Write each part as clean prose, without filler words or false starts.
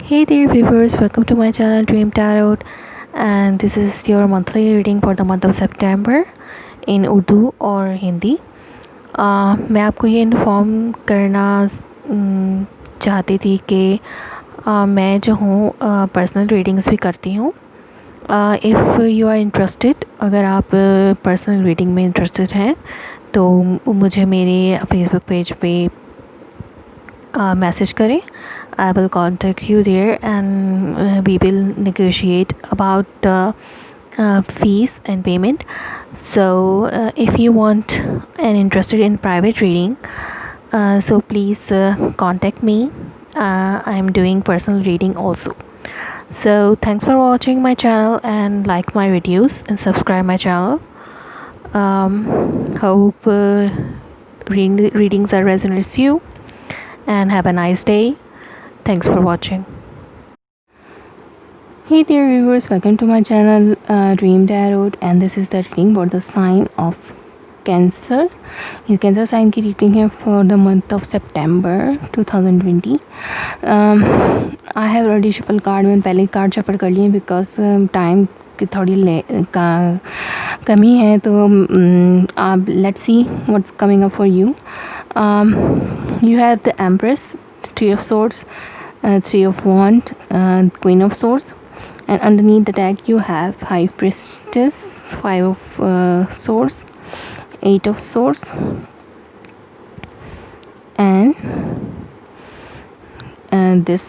Hey there, viewers, welcome to my channel Dream Tarot, and this is your monthly reading for the month of September in Urdu और हिंदी। मैं आपको ये inform करना चाहती थी कि मैं जो हूँ पर्सनल रीडिंग्स भी करती हूँ। इफ़ यू आर इंटरेस्टेड, अगर आप पर्सनल रीडिंग में इंटरेस्टेड हैं तो मुझे मेरे फेसबुक पेज पे मैसेज करें. I will contact you there, and we will negotiate about the fees and payment. So if you want and interested in private reading, so please contact me. I am doing personal reading also. So thanks for watching my channel, and like my videos and subscribe my channel. Hope readings are resonates you, and have a nice day. Thanks for watching. Hey there, viewers, welcome to my channel Dream Tarot, and this is the reading for the sign of Cancer. ये cancer sign की reading है for the month of September 2020. I have already shuffle card. मैंने पहले card shuffle कर लिए because time की थोड़ी कमी है, तो आप let's see what's coming up for you. You have the Empress, Three of Swords, Three of Wands, Queen of Swords, and underneath the deck you have High Priestess, Five of Swords, Eight of Swords, and this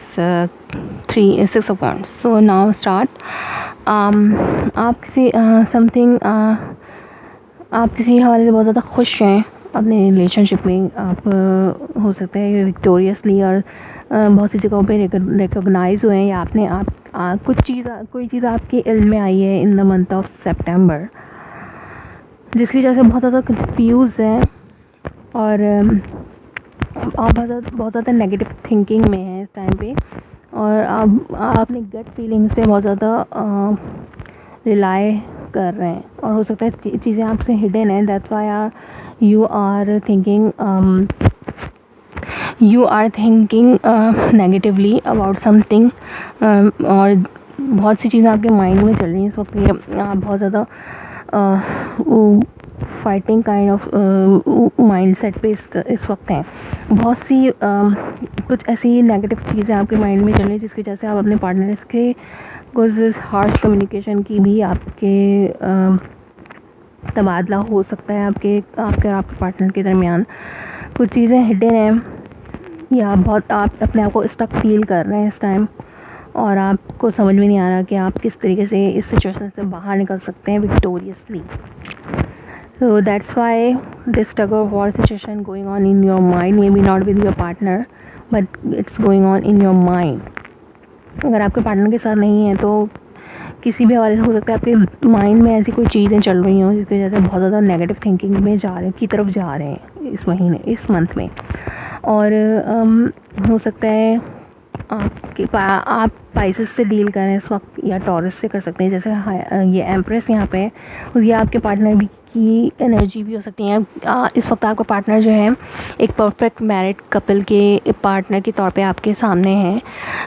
Six of Wands. So now start. आप किसी something आप किसी हवाले से बहुत ज़्यादा खुश हैं अपने रिलेशनशिप में. आप हो सकता है विक्टोरियसली और बहुत सी जगहों पे रिकॉग्नाइज हुए हैं, या आपने कोई चीज़ आपके इल्म में आई है इन द मंथ ऑफ सितंबर, जिसकी वजह से बहुत ज़्यादा कंफ्यूज हैं और आप बहुत ज़्यादा नेगेटिव थिंकिंग में हैं इस टाइम पे, और आप अपनी गट फीलिंग्स पे बहुत ज़्यादा रिलाई कर रहे हैं, और हो सकता है चीज़ें आपसे हिडन है. That's why you are thinking negatively about something, और बहुत सी चीज़ें आपके माइंड में चल रही हैं इस वक्त. आप बहुत ज़्यादा fighting kind of mind set पे इस वक्त हैं. बहुत सी कुछ ऐसी नेगेटिव चीज़ें आपके माइंड में चल रही हैं जिसकी वजह से आप अपने पार्टनर के कुछ हार्श कम्युनिकेशन की भी आपके तबादला हो सकता है आपके और आपके पार्टनर के दरमियान. कुछ चीज़ें हिडन हैं, या आप अपने आप को स्टक फील कर रहे हैं इस टाइम, और आपको समझ में नहीं आ रहा कि आप किस तरीके से इस सिचुएशन से बाहर निकल सकते हैं victoriously. So that's why this tug of war situation going on in your mind, may be not with your partner but it's going on in your mind. अगर आपके पार्टनर के साथ नहीं है तो किसी भी हवाले से हो सकता है आपके माइंड में ऐसी कोई चीज़ें चल रही हों जिसकी वजह से बहुत ज़्यादा नेगेटिव थिंकिंग में तरफ जा रहे हैं इस मंथ में. और हो सकता है आप स्पाइसेस से डील करें इस वक्त, या टॉरस से कर सकते हैं. जैसे ये एम्प्रेस यहाँ पे है, ये आपके पार्टनर भी की एनर्जी भी हो सकती है. इस वक्त आपका पार्टनर जो है एक परफेक्ट मैरिड कपल के पार्टनर के तौर पे आपके सामने है,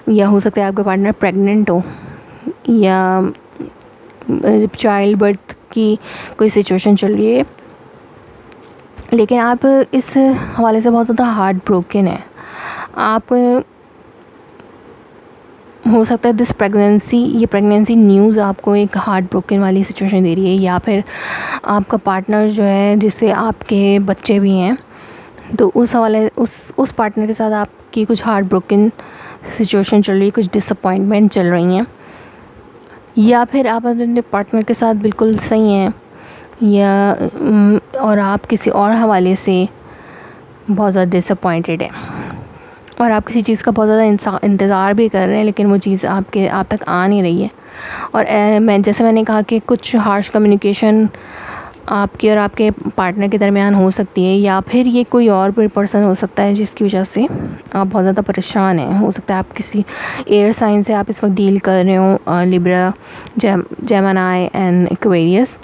या हो सकता है आपका पार्टनर प्रेग्नेंट हो, या चाइल्ड बर्थ की कोई सिचुएशन चल रही है, लेकिन आप इस हवाले से बहुत ज़्यादा हार्ट ब्रोकन है. आप हो सकता है ये प्रेगनेंसी न्यूज़ आपको एक हार्ट ब्रोकन वाली सिचुएशन दे रही है, या फिर आपका पार्टनर जो है जिससे आपके बच्चे भी हैं, तो उस पार्टनर के साथ आपकी कुछ हार्ट ब्रोकन सिचुएशन चल रही है, कुछ डिसअपॉइंटमेंट चल रही हैं, या फिर आप अपने पार्टनर के साथ बिल्कुल सही हैं, या और आप किसी और हवाले से बहुत ज़्यादा डिसअपॉइंटेड हैं, और आप किसी चीज़ का बहुत ज़्यादा इंतज़ार भी कर रहे हैं, लेकिन वो चीज़ आप तक आ नहीं रही है. और मैंने कहा कि कुछ हार्श कम्युनिकेशन आपके और आपके पार्टनर के दरमियान हो सकती है, या फिर ये कोई और पर्सन हो सकता है जिसकी वजह से आप बहुत ज़्यादा परेशान हैं. हो सकता है आप किसी एयर साइन से आप इस वक्त डील कर रहे हो, लिब्रा, जेमिनी एंड एक्वेरियस.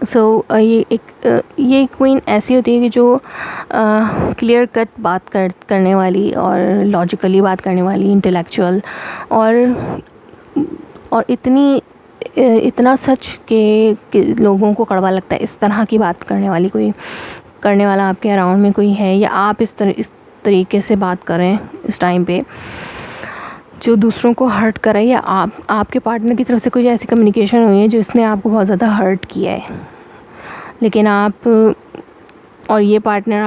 ये क्वीन ऐसी होती है कि जो क्लियर कट बात करने वाली और लॉजिकली बात करने वाली, इंटेलेक्चुअल और इतना सच कि लोगों को कड़वा लगता है, इस तरह की बात करने वाला आपके अराउंड में कोई है, या आप इस तरीके से बात करें इस टाइम पे जो दूसरों को हर्ट करे, या आपके पार्टनर की तरफ से कोई ऐसी कम्युनिकेशन हुई है जिसने आपको बहुत ज़्यादा हर्ट किया है, लेकिन और ये पार्टनर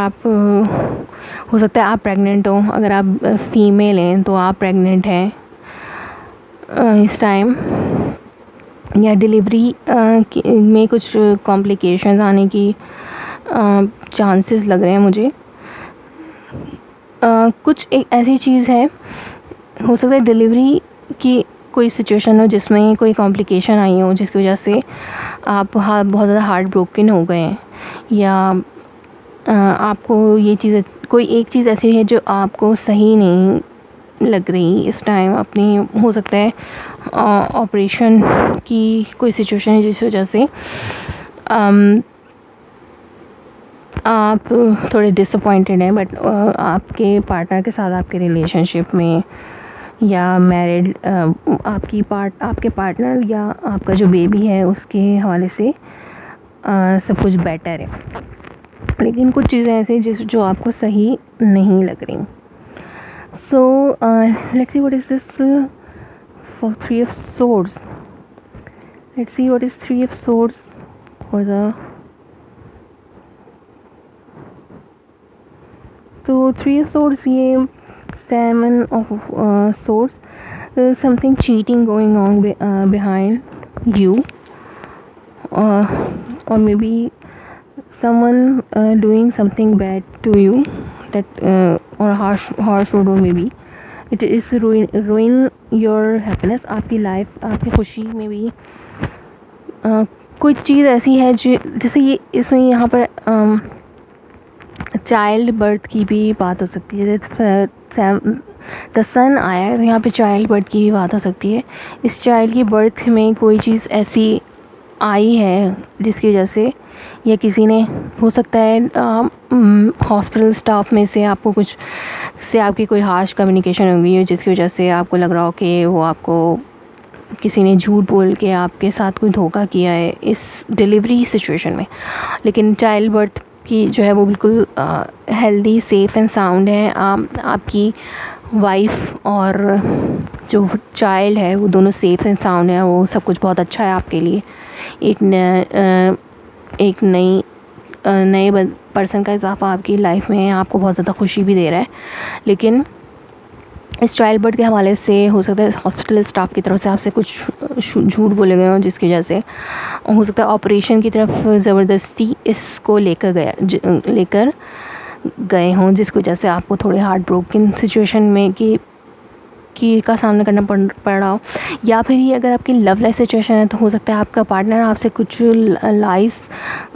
हो सकता है आप प्रेग्नेंट हो, अगर आप फीमेल हैं तो आप प्रेग्नेंट हैं इस टाइम, या डिलीवरी में कुछ कॉम्प्लिकेशंस आने की चांसेस लग रहे हैं मुझे। कुछ एक ऐसी चीज़ है, हो सकता है डिलीवरी की कोई सिचुएशन हो जिसमें कोई कॉम्प्लिकेशन आई हो जिसकी वजह से आप बहुत ज़्यादा हार्ट ब्रोकन हो गए हैं, या आपको ये चीज़ कोई एक चीज़ ऐसी है जो आपको सही नहीं लग रही इस टाइम अपनी, हो सकता है ऑपरेशन की कोई सिचुएशन है जिस वजह से आप थोड़े डिसअपॉइंटेड हैं, बट आपके पार्टनर के साथ आपके रिलेशनशिप में या मैरिड आपके पार्टनर या आपका जो बेबी है उसके हवाले से सब कुछ बेटर है, लेकिन कुछ चीज़ें ऐसी जो आपको सही नहीं लग रही। So let's see what is this for 3 of swords. Let's see what is 3 of swords for the. तो 3 of swords, ये 7 of swords, something cheating going on behind you, or maybe someone doing something bad to you, that or harsh word, or maybe it is ruin your happiness, आपकी life, आपकी खुशी में भी कोई चीज़ ऐसी है जैसे ये इसमें यहाँ पर चाइल्ड बर्थ की भी बात हो सकती है। द सन आया है तो यहाँ पे चाइल्ड बर्थ की भी बात हो सकती है। इस चाइल्ड की बर्थ में कोई चीज़ ऐसी आई है जिसकी वजह से, या किसी ने, हो सकता है हॉस्पिटल स्टाफ में से आपको कुछ से आपकी कोई हार्श कम्युनिकेशन हो गई है जिसकी वजह से आपको लग रहा हो कि वो आपको किसी ने झूठ बोल के आपके साथ कोई धोखा किया है इस डिलीवरी सिचुएशन में। लेकिन चाइल्ड बर्थ की जो है वो बिल्कुल हेल्दी, सेफ़ एंड साउंड है। आपकी वाइफ और जो चाइल्ड है वो दोनों सेफ़ एंड साउंड है, वो सब कुछ बहुत अच्छा है आपके लिए। एक नए पर्सन का इजाफा आपकी लाइफ में आपको बहुत ज़्यादा खुशी भी दे रहा है। लेकिन इस चाइल्ड बर्थ के हवाले से हो सकता है हॉस्पिटल स्टाफ की तरफ से आपसे कुछ झूठ बोले गए हों जिसकी वजह से, हो सकता है ऑपरेशन की तरफ ज़बरदस्ती इसको लेकर गए हों जिसकी वजह से आपको थोड़े हार्ट ब्रोकन सिचुएशन में का सामना करना पड़ रहा हो। या फिर ये अगर आपकी लव लाइफ सिचुएशन है तो हो सकता है आपका पार्टनर आपसे कुछ लाइस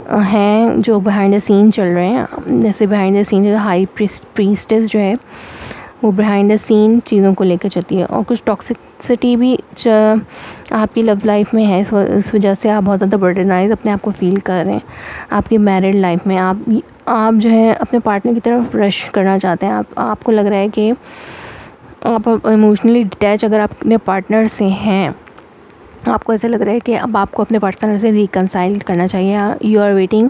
हैं जो बिहाइंड द सीन चल रहे हैं। जैसे बिहाइंड द सीन जो हाई प्रीस्टेस जो है वो बिहाइंड द सीन चीज़ों को लेकर चलती है, और कुछ टॉक्सिसिटी भी आपकी लव लाइफ में है। इस वजह से आप बहुत ज़्यादा बर्डनाइज अपने आप को फील कर रहे हैं। आपकी मैरिड लाइफ में आप जो है अपने पार्टनर की तरफ रश करना चाहते हैं। आपको लग रहा है कि आप इमोशनली डिटैच अगर आप अपने पार्टनर से हैं, आपको ऐसा लग रहा है कि अब आपको अपने पार्टनर से रिकनसाइल करना चाहिए। You are waiting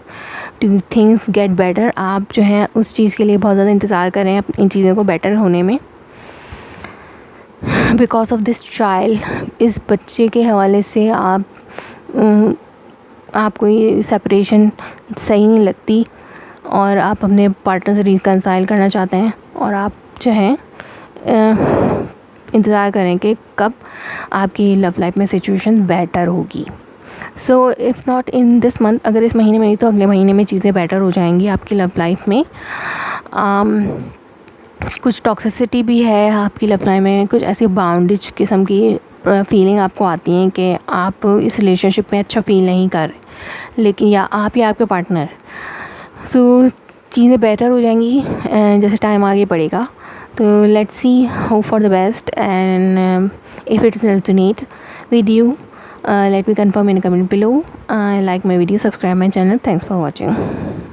to things get better. आप जो है उस चीज़ के लिए बहुत ज़्यादा इंतज़ार कर रहे हैं इन चीज़ों को बेटर होने में। बिकॉज ऑफ दिस चाइल्ड, इस बच्चे के हवाले से आपको ये सेपरेशन सही नहीं लगती और आप अपने पार्टनर से रिकनसाइल करना चाहते हैं, और आप जो है इंतज़ार करें कि कब आपकी लव लाइफ में सिचुएशन बेटर होगी। So if not in this month, अगर इस महीने में नहीं तो अगले महीने में चीज़ें बेटर हो जाएंगी आपकी लव लाइफ में। कुछ टॉक्सिसिटी भी है आपकी लव लाइफ में, कुछ ऐसी बाउंडेज किस्म की फीलिंग आपको आती हैं कि आप इस रिलेशनशिप में अच्छा फील नहीं कर रहे, लेकिन या आपके पार्टनर। तो चीज़ें बेटर हो जाएंगी जैसे टाइम आगे बढ़ेगा। तो let's see, hope for the best, and if it's resonate with you, let me confirm in a comment below. Like my video, subscribe my channel. Thanks for watching.